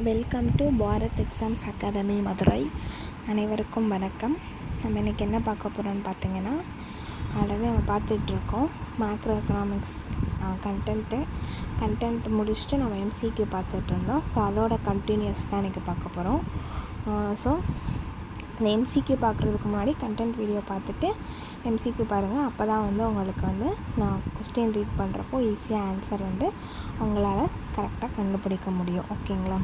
Welcome to Bharat exams academy Madurai. அனைவருக்கும் வணக்கம். நம்ம இன்றைக்கி என்ன பார்க்க போகிறோம்னு பார்த்தீங்கன்னா, ஆல்ரெடி நம்ம பார்த்துட்ருக்கோம் மேக்ரோ எக்கனாமிக்ஸ் கண்டென்ட் முடிச்சுட்டு நம்ம எம்சிக்யூ பார்த்துட்ருந்தோம். ஸோ அதோட கண்டினியூஸ் தான் இன்றைக்கி பார்க்க போகிறோம். ஸோ இந்த எம்சிக்யூ பார்க்குறதுக்கு முன்னாடி கண்டென்ட் வீடியோ பார்த்துட்டு எம்சிக்யூ பாருங்கள். அப்போ தான் உங்களுக்கு நான் கொஸ்டின் ரீட் பண்ணுறப்போ ஈஸியாக ஆன்சர் உங்களால் கரெக்டாக கண்டுபிடிக்க முடியும். ஓகேங்களா?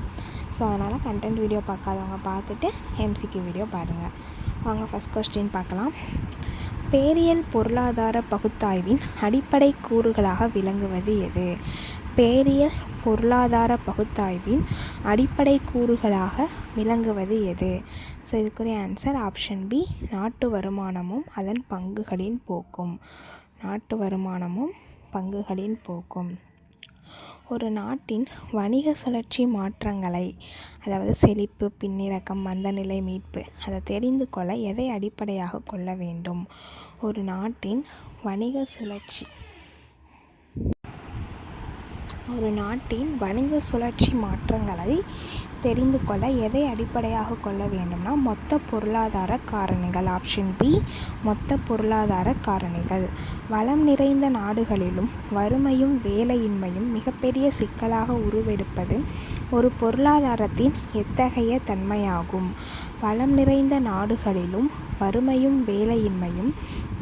ஸோ அதனால் கண்டென்ட் வீடியோ பார்க்காதவங்க பார்த்துட்டு எம்சிக்யூ வீடியோ பாருங்கள். வாங்க ஃபஸ்ட் கொஸ்டின் பார்க்கலாம். பேரியல் பொருளாதார பகுத்தாய்வின் அடிப்படை கூறுகளாக விளங்குவது எது? பேரியல் பொருளாதார பகுத்தாய்வின் அடிப்படை கூறுகளாக விளங்குவது எது? ஸோ இதுக்குரிய ஆன்சர் ஆப்ஷன் பி, நாட்டு வருமானமும் அதன் பங்குகளின் போக்கும். நாட்டு வருமானமும் பங்குகளின் போக்கும். ஒரு நாட்டின் வணிக சுழற்சி மாற்றங்களை, அதாவது செழிப்பு, பின்னிறக்கம், மந்தநிலை, மீட்பு, அதை தெரிந்து கொள்ள எதை அடிப்படையாக கொள்ள வேண்டும்? ஒரு நாட்டின் வணிக சுழற்சி மாற்றங்களை தெரிந்து கொள்ள எதை அடிப்படையாக கொள்ள வேண்டும்னா மொத்த பொருளாதார காரணிகள். ஆப்ஷன் பி, மொத்த பொருளாதார காரணிகள். வளம் நிறைந்த நாடுகளிலும் வறுமையும் வேலையின்மையும் மிகப்பெரிய சிக்கலாக உருவெடுப்பது ஒரு பொருளாதாரத்தின் எத்தகைய தன்மையாகும்? வளம் நிறைந்த நாடுகளிலும் வறுமையும் வேலையின்மையும்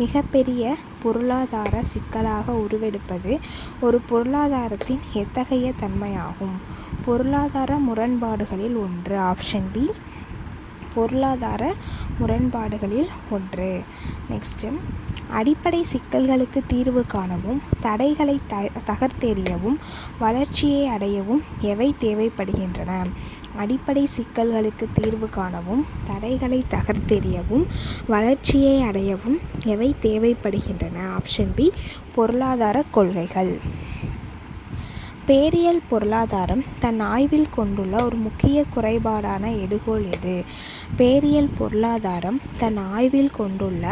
மிகப்பெரிய பொருளாதார சிக்கலாக உருவெடுப்பது ஒரு பொருளாதாரத்தின் எத்தகைய தன்மையாகும்? பொருளாதார முரண்பாடுகளில் ஒன்று. ஆப்ஷன் பி, பொருளாதார முரண்பாடுகளில் ஒன்று. நெக்ஸ்ட்டு, அடிப்படை சிக்கல்களுக்கு தீர்வு காணவும் தடைகளை தகர்த்தெறியவும் வளர்ச்சியை அடையவும் எவை தேவைப்படுகின்றன? அடிப்படை சிக்கல்களுக்கு தீர்வு காணவும் தடைகளை தகர்த்தெறியவும் வளர்ச்சியை அடையவும் எவை தேவைப்படுகின்றன? ஆப்ஷன் பி, பொருளாதார கொள்கைகள். பேரியல் பொருளாதாரம் தன் ஆய்வில் கொண்டுள்ள ஒரு முக்கிய குறைபாடான எடுகோள் எது? பேரியல் பொருளாதாரம் தன் ஆய்வில் கொண்டுள்ள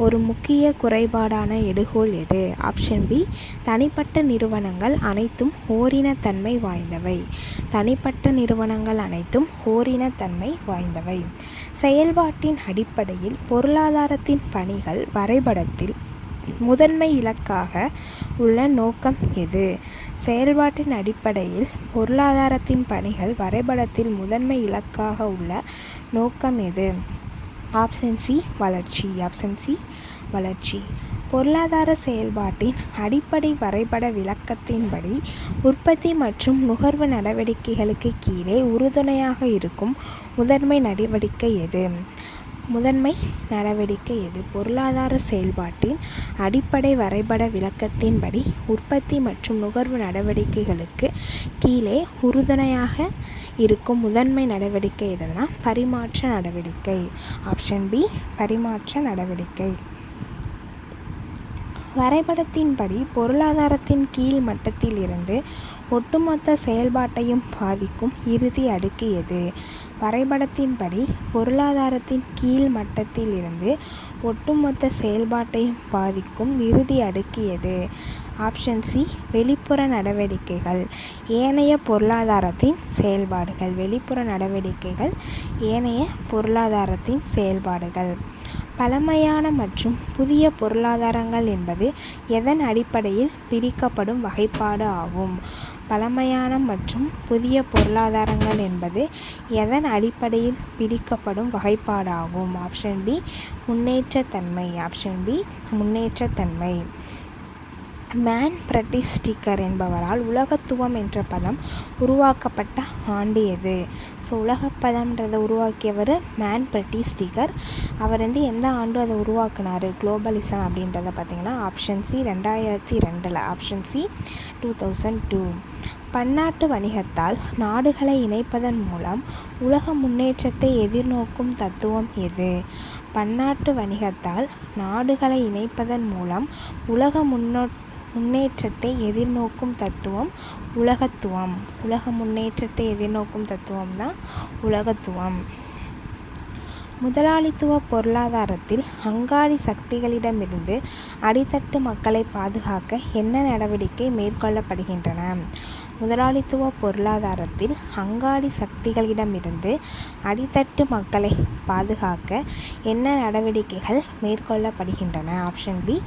ஒரு முக்கிய குறைபாடான எடுகோள் எது? ஆப்ஷன் பி, தனிப்பட்ட நிறுவனங்கள் அனைத்தும் ஓரினத்தன்மை வாய்ந்தவை. தனிப்பட்ட நிறுவனங்கள் அனைத்தும் ஓரினத்தன்மை வாய்ந்தவை. செயல்பாட்டின் அடிப்படையில் பொருளாதாரத்தின் பணிகள் வரைபடத்தில் முதன்மை இலக்காக உள்ள நோக்கம் எது? செயல்பாட்டின் அடிப்படையில் பொருளாதாரத்தின் பணிகள் வரைபடத்தில் முதன்மை இலக்காக உள்ள நோக்கம் எது? ஆப்ஷன் சி, வளர்ச்சி. ஆப்ஷன் சி, வளர்ச்சி. பொருளாதார செயல்பாட்டின் அடிப்படை வரைபட விளக்கத்தின்படி உற்பத்தி மற்றும் நுகர்வு நடவடிக்கைகளுக்கு கீழே உறுதுணையாக இருக்கும் முதன்மை நடவடிக்கை எது? பொருளாதார செயல்பாட்டின் அடிப்படை வரைபட விளக்கத்தின்படி உற்பத்தி மற்றும் நுகர்வு நடவடிக்கைகளுக்கு கீழே உறுதுணையாக இருக்கும் முதன்மை நடவடிக்கை எதுனா பரிமாற்ற நடவடிக்கை. ஆப்ஷன் பி, பரிமாற்ற நடவடிக்கை. வரைபடத்தின்படி பொருளாதாரத்தின் கீழ் மட்டத்தில் இருந்து ஒட்டுமொத்த செயல்பாட்டையும் பாதிக்கும் இறுதி அடுக்கு எது? வரைபடத்தின்படி பொருளாதாரத்தின் கீழ் மட்டத்தில் இருந்து ஒட்டுமொத்த செயல்பாட்டையும் பாதிக்கும் இறுதி அடுக்கு எது? ஆப்ஷன் சி, வெளிப்புற நடவடிக்கைகள். ஏனைய பொருளாதாரத்தின் செயல்பாடுகள். வெளிப்புற நடவடிக்கைகள் ஏனைய பொருளாதாரத்தின் செயல்பாடுகள். பழமையான மற்றும் புதிய பொருளாதாரங்கள் என்பது எதன் அடிப்படையில் பிரிக்கப்படும் வகைப்பாடு ஆகும்? பழமையான மற்றும் புதிய பொருளாதாரங்கள் என்பது எதன் அடிப்படையில் பிரிக்கப்படும் வகைப்பாடாகும்? ஆப்ஷன் பி, முன்னேற்றத்தன்மை. ஆப்ஷன் பி, முன்னேற்றத்தன்மை. மேன் பிரட்டிஸ்டிக்கர் என்பவரால் உலகத்துவம் என்ற பதம் உருவாக்கப்பட்ட ஆண்டு எது? ஸோ உலகப்பதம்ன்றதை உருவாக்கியவர் மேன் பிரட்டிஸ்டிக்கர். அவர் எந்த ஆண்டு அதை உருவாக்குனார் குளோபலிசம் அப்படின்றத பார்த்திங்கன்னா ஆப்ஷன் சி, 2002. Option C, 2002. பன்னாட்டு வணிகத்தால் நாடுகளை இணைப்பதன் மூலம் உலக முன்னேற்றத்தை எதிர்நோக்கும் தத்துவம் எது? பன்னாட்டு வணிகத்தால் நாடுகளை இணைப்பதன் மூலம் உலக முன்னேற்றத்தை எதிர்நோக்கும் தத்துவம் உலகத்துவம். உலக முன்னேற்றத்தை எதிர்நோக்கும் தத்துவம் தான் உலகத்துவம். முதலாளித்துவ பொருளாதாரத்தில் அங்காடி சக்திகளிடமிருந்து அடித்தட்டு மக்களை பாதுகாக்க என்ன நடவடிக்கை மேற்கொள்ளப்படுகின்றன? முதலாளித்துவ பொருளாதாரத்தில் அங்காடி சக்திகளிடமிருந்து அடித்தட்டு மக்களை பாதுகாக்க என்ன நடவடிக்கைகள் மேற்கொள்ளப்படுகின்றன? ஆப்ஷன் பி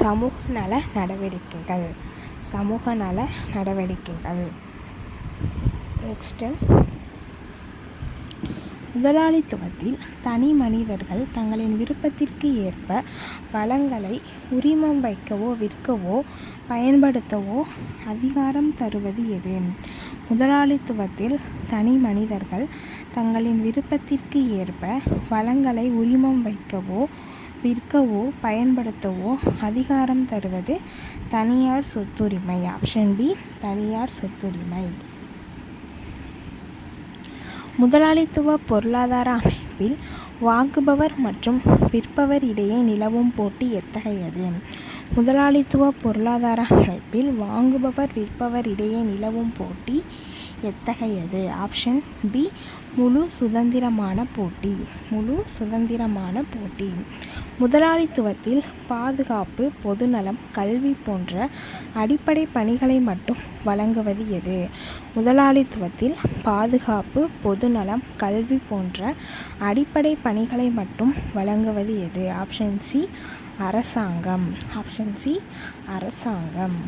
சமூக நல நடவடிக்கைகள். சமூக நல நடவடிக்கைகள். நெக்ஸ்ட்டு, முதலாளித்துவத்தில் தனி மனிதர்கள் தங்களின் விருப்பத்திற்கு ஏற்ப வளங்களை உரிமம் வைக்கவோ விற்கவோ பயன்படுத்தவோ அதிகாரம் தருவது எது? முதலாளித்துவத்தில் தனி மனிதர்கள் தங்களின் விருப்பத்திற்கு ஏற்ப வளங்களை உரிமம் வைக்கவோ விற்கவோ பயன்படுத்தவோ அதிகாரம் தருவது தனியார் சொத்துரிமை. ஆப்ஷன் பி தனியார் சொத்துரிமை. முதலாளித்துவ பொருளாதார அமைப்பில் வாங்குபவர் மற்றும் விற்பவர் இடையே நிலவும் போட்டி எத்தகையது? முதலாளித்துவ பொருளாதார அமைப்பில் வாங்குபவர் விற்பவர் இடையே நிலவும் போட்டி எத்தகையது? ஆப்ஷன் பி முழு சுதந்திரமான போட்டி. முழு சுதந்திரமான போட்டி. முதலாளித்துவத்தில் பாதுகாப்பு, பொதுநலம், கல்வி போன்ற அடிப்படை பணிகளை மட்டும் வழங்குவது எது? முதலாளித்துவத்தில் பாதுகாப்பு, பொதுநலம், கல்வி போன்ற அடிப்படை பணிகளை மட்டும் வழங்குவது எது? ஆப்ஷன் சி அரசாங்கம். ஆப்ஷன் சி அரசாங்கம்.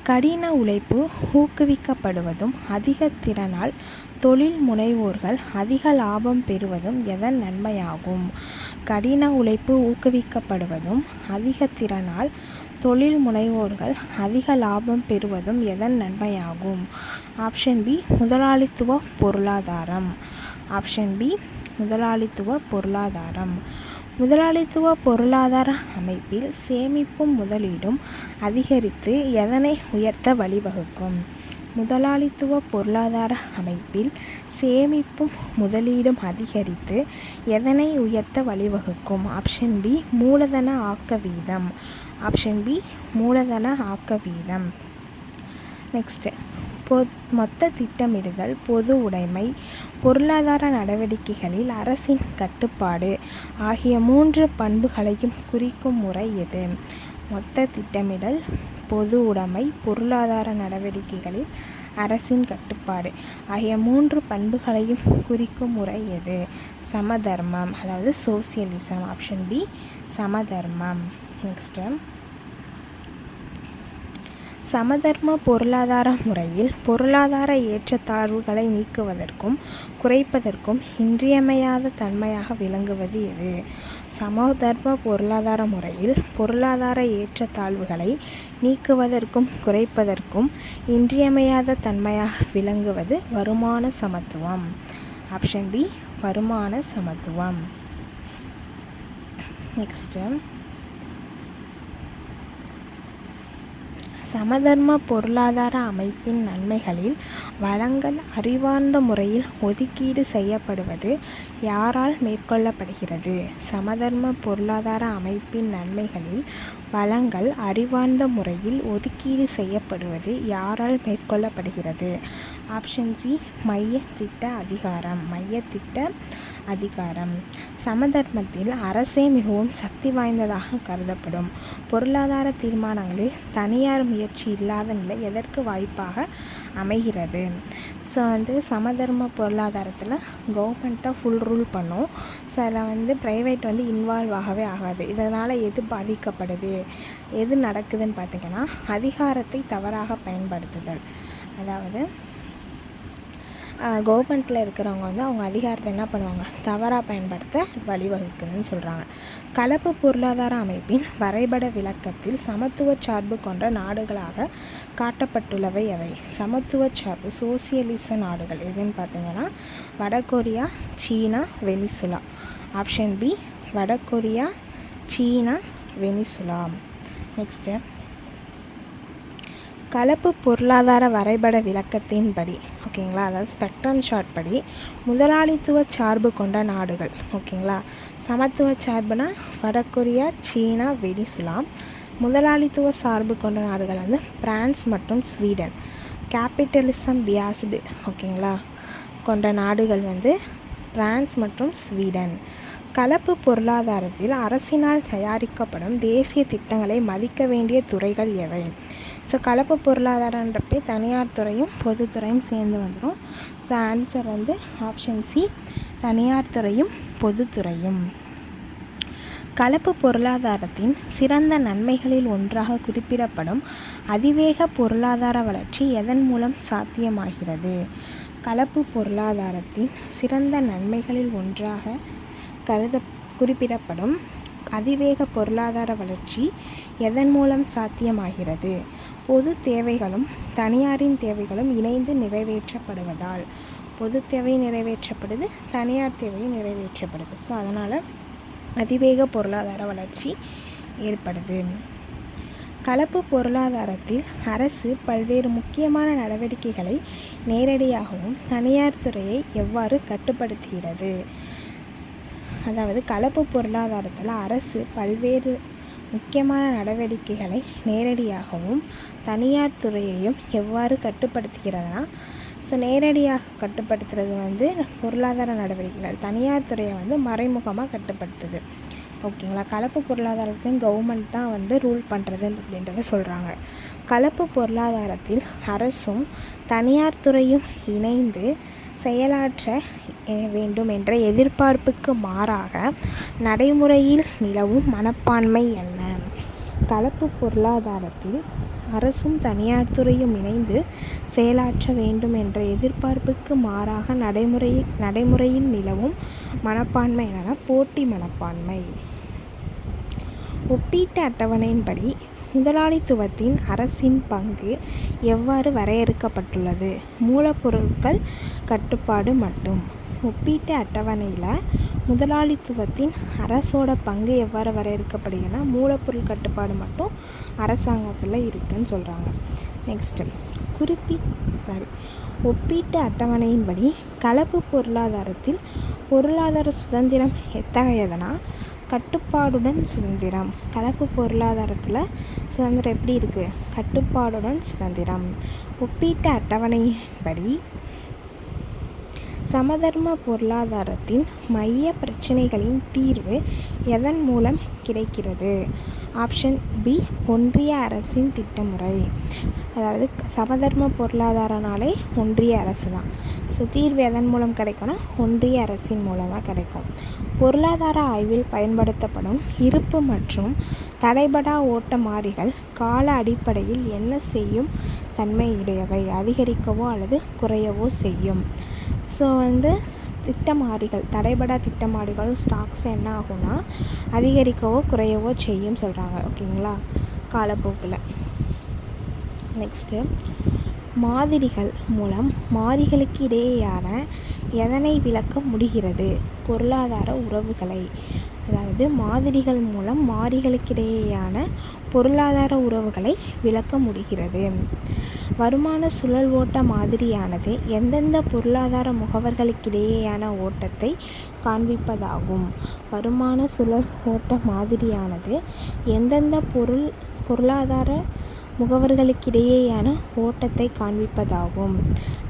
கடின உழைப்பு ஊக்குவிக்கப்படுவதும் அதிக திறனால் தொழில் முனைவோர்கள் அதிக லாபம் பெறுவதும் எதன் நன்மையாகும்? கடின உழைப்பு ஊக்குவிக்கப்படுவதும் அதிக திறனால் தொழில் முனைவோர்கள் அதிக லாபம் பெறுவதும் எதன் நன்மையாகும்? ஆப்ஷன் பி முதலாளித்துவ பொருளாதாரம். ஆப்ஷன் பி முதலாளித்துவ பொருளாதாரம். முதலாளித்துவ பொருளாதார அமைப்பில் சேமிப்பும் முதலீடும் அதிகரித்து எதனை உயர்த்த வழிவகுக்கும்? முதலாளித்துவ பொருளாதார அமைப்பில் சேமிப்பும் முதலீடும் அதிகரித்து எதனை உயர்த்த வழிவகுக்கும்? ஆப்ஷன் பி மூலதன ஆக்க வீதம். ஆப்ஷன் பி மூலதன ஆக்க வீதம். நெக்ஸ்ட்டு, மொத்த திட்டமிடுதல், பொது உடைமை, பொருளாதார நடவடிக்கைகளில் அரசின் கட்டுப்பாடு ஆகிய 3 பண்புகளையும் குறிக்கும் முறை எது? மொத்த திட்டமிடல், பொது உடைமை, பொருளாதார நடவடிக்கைகளில் அரசின் கட்டுப்பாடு ஆகிய 3 பண்புகளையும் குறிக்கும் முறை எது? சமதர்மம், அதாவது சோசியலிசம். ஆப்ஷன் பி சமதர்மம். நெக்ஸ்ட்டு, சமதர்ம பொருளாதார முறையில் பொருளாதார ஏற்றத்தாழ்வுகளை நீக்குவதற்கும் குறைப்பதற்கும் இன்றியமையாத தன்மையாக விளங்குவது எது? சமதர்ம பொருளாதார முறையில் பொருளாதார ஏற்றத்தாழ்வுகளை நீக்குவதற்கும் குறைப்பதற்கும் இன்றியமையாத தன்மையாக விளங்குவது வருமான சமத்துவம். ஆப்ஷன் பி வருமான சமத்துவம். நெக்ஸ்ட்டு, சமதர்ம பொருளாதார அமைப்பின் நன்மைகளில் வளங்கள் அறிவார்ந்த முறையில் ஒதுக்கீடு செய்யப்படுவது யாரால் மேற்கொள்ளப்படுகிறது? சமதர்ம பொருளாதார அமைப்பின் நன்மைகளில் வளங்கள் அறிவார்ந்த முறையில் ஒதுக்கீடு செய்யப்படுவது யாரால் மேற்கொள்ளப்படுகிறது? ஆப்ஷன் சி மைய திட்ட அதிகாரம். மைய திட்ட அதிகாரம். சமதர்மத்தில் அரசே மிகவும் சக்தி வாய்ந்ததாக கருதப்படும். பொருளாதார தீர்மானங்களில் தனியார் முயற்சி இல்லாத நிலை எதற்கு வாய்ப்பாக அமைகிறது? சமதர்ம பொருளாதாரத்தில் கவர்மெண்ட் தான் ஃபுல் ரூல் பண்ணும். ஸோ அதில் ப்ரைவேட் இன்வால்வ் ஆகவே ஆகாது. இதனால் எது பாதிக்கப்படுது, எது நடக்குதுன்னு பார்த்திங்கன்னா, அதிகாரத்தை தவறாக பயன்படுத்துதல். அதாவது கவர்மெண்ட்டில் இருக்கிறவங்க அவங்க அதிகாரத்தை என்ன பண்ணுவாங்க, தவறாக பயன்படுத்த வழிவகுக்குதுன்னு சொல்கிறாங்க. கலப்பு பொருளாதார அமைப்பின் வரைபட விளக்கத்தில் சமத்துவ சார்பு கொண்ட நாடுகளாக காட்டப்பட்டுள்ளவை எவை? சமத்துவ சார்பு சோசியலிச நாடுகள் எதுன்னு பார்த்தீங்கன்னா வடகொரியா, சீனா, வெனிசுலா. ஆப்ஷன் பி வடகொரியா, சீனா, வெனிசுலா. நெக்ஸ்ட்டு, கலப்பு பொருளாதார வரைபட விளக்கத்தின்படி, ஓகேங்களா, அதாவது ஸ்பெக்ட்ரம் சார்ட் படி முதலாளித்துவ சார்பு கொண்ட நாடுகள், ஓகேங்களா, சமத்துவ சார்புனா வடகொரியா, சீனா, வெனிசுலா. முதலாளித்துவ சார்பு கொண்ட நாடுகள் பிரான்ஸ் மற்றும் ஸ்வீடன். கேபிட்டலிசம் பியாஸ்டு, ஓகேங்களா, கொண்ட நாடுகள் பிரான்ஸ் மற்றும் ஸ்வீடன். கலப்பு பொருளாதாரத்தில் அரசினால் தயாரிக்கப்படும் தேசிய திட்டங்களை மதிக்க வேண்டிய துறைகள் எவை? ஸோ கலப்பு பொருளாதாரன்றப்பே தனியார் துறையும் பொதுத்துறையும் சேர்ந்து வந்துடும். ஸோ ஆன்சர் வந்து ஆப்ஷன் சி, தனியார் துறையும் பொதுத்துறையும். கலப்பு பொருளாதாரத்தின் சிறந்த நன்மைகளில் ஒன்றாக குறிப்பிடப்படும் அதிவேக பொருளாதார வளர்ச்சி எதன் மூலம் சாத்தியமாகிறது? கலப்பு பொருளாதாரத்தின் சிறந்த நன்மைகளில் ஒன்றாக குறிப்பிடப்படும் அதிவேக பொருளாதார வளர்ச்சி எதன் மூலம் சாத்தியமாகிறது? பொது தேவைகளும் தனியாரின் தேவைகளும் இணைந்து நிறைவேற்றப்படுவதால். பொது தேவை நிறைவேற்றப்படுது, தனியார் தேவையும் நிறைவேற்றப்படுது. ஸோ அதனால் அதிவேக பொருளாதார வளர்ச்சி ஏற்படுது. கலப்பு பொருளாதாரத்தில் அரசு பல்வேறு முக்கியமான நடவடிக்கைகளை நேரடியாகவும் தனியார் துறையை எவ்வாறு கட்டுப்படுத்துகிறது? அதாவது கலப்பு பொருளாதாரத்தில் அரசு பல்வேறு முக்கியமான நடவடிக்கைகளை நேரடியாகவும் தனியார் துறையையும் எவ்வாறு கட்டுப்படுத்துகிறதுனா, ஸோ நேரடியாக கட்டுப்படுத்துறது வந்து பொருளாதார நடவடிக்கைகள், தனியார் துறையை வந்து மறைமுகமாக கட்டுப்படுத்துது. ஓகேங்களா? கலப்பு பொருளாதாரத்தையும் கவர்மெண்ட் தான் வந்து ரூல் பண்ணுறது அப்படின்றத சொல்கிறாங்க. கலப்பு பொருளாதாரத்தில் அரசும் தனியார் துறையும் இணைந்து செயலாற்ற வேண்டும் என்ற எதிர்பார்ப்புக்கு மாறாக நடைமுறையில் நிலவும் மனப்பான்மை என்ன? கலப்பு பொருளாதாரத்தில் அரசும் தனியார் துறையும் இணைந்து செயலாற்ற வேண்டும் என்ற எதிர்பார்ப்புக்கு மாறாக நடைமுறையில் நிலவும் மனப்பான்மை என்னன்னா போட்டி மனப்பான்மை. ஒப்பீட்டு அட்டவணையின்படி முதலாளித்துவத்தின் அரசின் பங்கு எவ்வாறு வரையறுக்கப்பட்டுள்ளது? மூலப்பொருட்கள் கட்டுப்பாடு மட்டும். ஒப்பீட்டு அட்டவணையில் முதலாளித்துவத்தின் அரசோட பங்கு எவ்வாறு வரையறுக்கப்படுகிறதுனா மூலப்பொருள் கட்டுப்பாடு மட்டும் அரசாங்கத்தில் இருக்குதுன்னு சொல்கிறாங்க. நெக்ஸ்ட்டு ஒப்பீட்டு அட்டவணையின்படி கலப்பு பொருளாதாரத்தில் பொருளாதார சுதந்திரம் எத்தகையதுனா கட்டுப்பாடுடன் சுதந்திரம். கலப்பு பொருளாதாரத்தில் சுதந்திரம் எப்படி இருக்குது? கட்டுப்பாடுடன் சுதந்திரம். ஒப்பீட்டு அட்டவணையின்படி சமதர்ம பொருளாதாரத்தின் மைய பிரச்சனைகளின் தீர்வு எதன் மூலம் கிடைக்கிறது? ஆப்ஷன் பி, ஒன்றிய அரசின் திட்டமுறை. அதாவது சமதர்ம பொருளாதாரனாலே ஒன்றிய அரசு தான். ஸோ தீர்வு எதன் மூலம் கிடைக்கும்னா ஒன்றிய அரசின் மூலம் தான் கிடைக்கும். பொருளாதார ஆய்வில் பயன்படுத்தப்படும் இருப்பு மற்றும் தடைபடா ஓட்ட மாறிகள் கால அடிப்படையில் என்ன செய்யும் தன்மை உடையவை? அதிகரிக்கவோ அல்லது குறையவோ செய்யும். ஸோ வந்து திட்டமாறிகள், தடைபடா திட்டமாறிகள் ஸ்டாக்ஸ் என்ன ஆகும்னா அதிகரிக்கவோ குறையவோ செய்யும் சொல்கிறாங்க. ஓகேங்களா? காலப்போக்கில். நெக்ஸ்ட்டு, மாதிரிகள் மூலம் மாறிகளுக்கு இடையேயான எதனை விளக்க முடிகிறது? பொருளாதார உறவுகளை. அதாவது மாதிரிகள் மூலம் மாறிகளுக்கிடையேயான பொருளாதார உறவுகளை விளக்க முடிகிறது. வருமான சுழல் ஓட்ட மாதிரியானது எந்தெந்த பொருளாதார முகவர்களுக்கிடையேயான ஓட்டத்தை காண்பிப்பதாகும்? வருமான சுழல் ஓட்ட மாதிரியானது எந்தெந்த பொருளாதார முகவர்களுக்கிடையேயான ஓட்டத்தை காண்பிப்பதாகும்?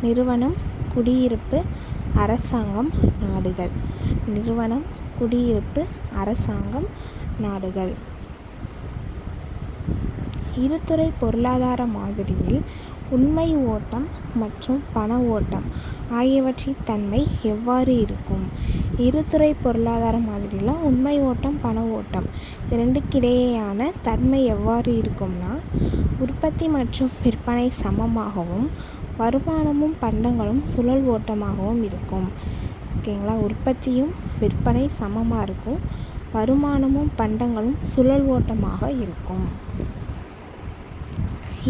நிறுவனம், குடியிருப்பு, அரசாங்கம், நாடுகள். நிறுவனம், குடியிருப்பு, அரசாங்கம், நாடுகள். இருதுறை பொருளாதார மாதிரியில் உண்மை ஓட்டம் மற்றும் பண ஓட்டம் ஆகியவற்றின் தன்மை எவ்வாறு இருக்கும்? இருதுறை பொருளாதார மாதிரியில் உண்மை ஓட்டம், பண ஓட்டம் இரண்டுக்கிடையேயான தன்மை எவ்வாறு இருக்கும்னா உற்பத்தி மற்றும் விற்பனை சமமாகவும் வருமானமும் பண்டங்களும் சுழல் ஓட்டமாகவும் இருக்கும். ஓகேங்களா? உற்பத்தியும் விற்பனை சமமாக இருக்கும், வருமானமும் பண்டங்களும் சுழல் ஓட்டமாக இருக்கும்.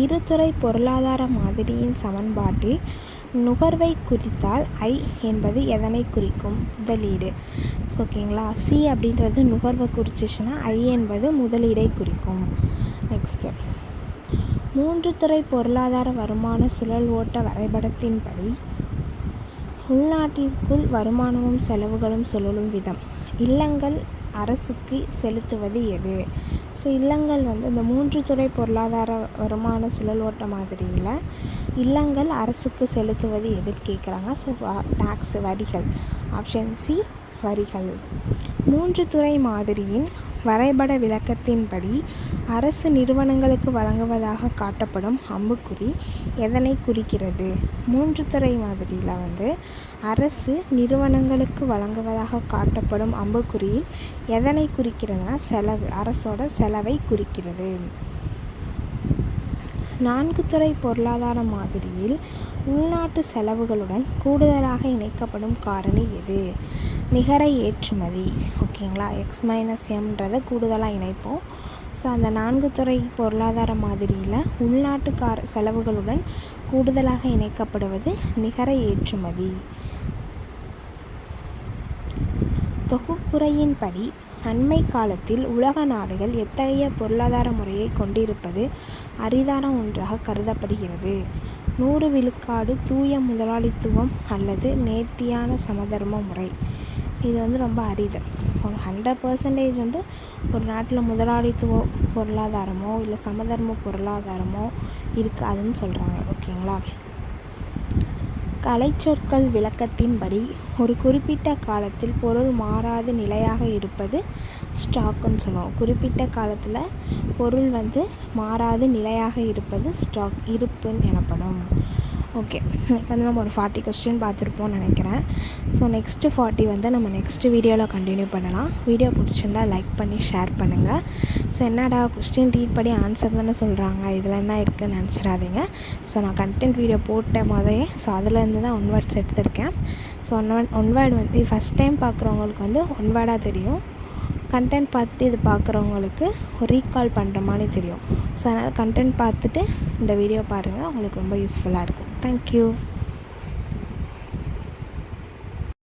இருதுறை பொருளாதார மாதிரியின் சமன்பாட்டில் நுகர்வை குறித்தால் I என்பது எதனை குறிக்கும்? முதலீடு. ஓகேங்களா? C அப்படின்றது நுகர்வை குறிச்சிச்சுன்னா I என்பது முதலீடை குறிக்கும். நெக்ஸ்ட்டு, மூன்று துறை பொருளாதார வருமான சுழல் ஓட்ட வரைபடத்தின்படி உள்நாட்டிற்குள் வருமானமும் செலவுகளும் சுழலும் விதம். இல்லங்கள் அரசுக்கு செலுத்துவது எது? ஸோ இல்லங்கள் வந்து இந்த மூன்று துறை பொருளாதார வருமான சுழல் ஓட்ட மாதிரியில் இல்லங்கள் அரசுக்கு செலுத்துவது எதுன்னு கேட்குறாங்க. ஸோ டாக்ஸ், வரிகள். ஆப்ஷன் சி, வரிகள். 3 துறை மாதிரியின் வரைபட விளக்கத்தின்படி அரசு நிறுவனங்களுக்கு வழங்குவதாக காட்டப்படும் அம்புக்குறி எதனை குறிக்கிறது? 3 துறை மாதிரியில் அரசு நிறுவனங்களுக்கு வழங்குவதாக காட்டப்படும் அம்புக்குறியில் எதனை குறிக்கிறதுனா செலவு, அரசோட செலவை குறிக்கிறது. 4 துறை பொருளாதார மாதிரியில் உள்நாட்டு செலவுகளுடன் கூடுதலாக இணைக்கப்படும் காரணி எது? நிகர ஏற்றுமதி. ஓகேங்களா, X-Mன்றதை கூடுதலாக இணைப்போம். ஸோ அந்த 4 துறை பொருளாதார மாதிரியில் உள்நாட்டு செலவுகளுடன் கூடுதலாக இணைக்கப்படுவது நிகர ஏற்றுமதி. தொகுப்புரையின்படி அண்மை காலத்தில் உலக நாடுகள் எத்தகைய பொருளாதார முறையை கொண்டிருப்பது அரிதான ஒன்றாக கருதப்படுகிறது? 100 விழுக்காடு தூய முதலாளித்துவம் அல்லது நேர்த்தியான சமதர்ம முறை. இது ரொம்ப அரிது. 100% ஒரு நாட்டில் முதலாளித்துவ பொருளாதாரமோ இல்லை சமதர்ம பொருளாதாரமோ இருக்காதுன்னு சொல்கிறாங்க. ஓகேங்களா. கலைச்சொற்கள் விளக்கத்தின்படி ஒரு குறிப்பிட்ட காலத்தில் பொருள் மாறாது நிலையாக இருப்பது ஸ்டாக்குன்னு சொல்லுவோம். குறிப்பிட்ட காலத்தில் பொருள் மாறாது நிலையாக இருப்பது ஸ்டாக், இருப்புன்னு எனப்படும். ஓகே, இன்னைக்கு நம்ம ஒரு 40 கொஸ்டின் பார்த்துருப்போம்னு நினைக்கிறேன். ஸோ நெக்ஸ்ட்டு 40 நம்ம நெக்ஸ்ட்டு வீடியோவில் கண்டினியூ பண்ணலாம். வீடியோ பிடிச்சிருந்தா லைக் பண்ணி ஷேர் பண்ணுங்கள். ஸோ என்னடா கொஸ்டின் ரீட் பண்ணி ஆன்சர் தானே சொல்கிறாங்க, இதில் என்ன இருக்குதுன்னு நினச்சிடாதீங்க. ஸோ நான் கண்டென்ட் வீடியோ போட்ட போதே ஸோ அதிலேருந்து தான் 1 வேர்ட்ஸ் எடுத்திருக்கேன். So one word first time பார்க்குறவங்களுக்கு 1 வேர்டாக தெரியும். கண்டென்ட் பார்த்துட்டு இது பார்க்குறவங்களுக்கு ரீகால் பண்ணுற மாதிரி தெரியும். ஸோ அதனால் கண்டென்ட் பார்த்துட்டு இந்த வீடியோ பாருங்கள், உங்களுக்கு ரொம்ப யூஸ்ஃபுல்லாக இருக்கும். தேங்க்யூ.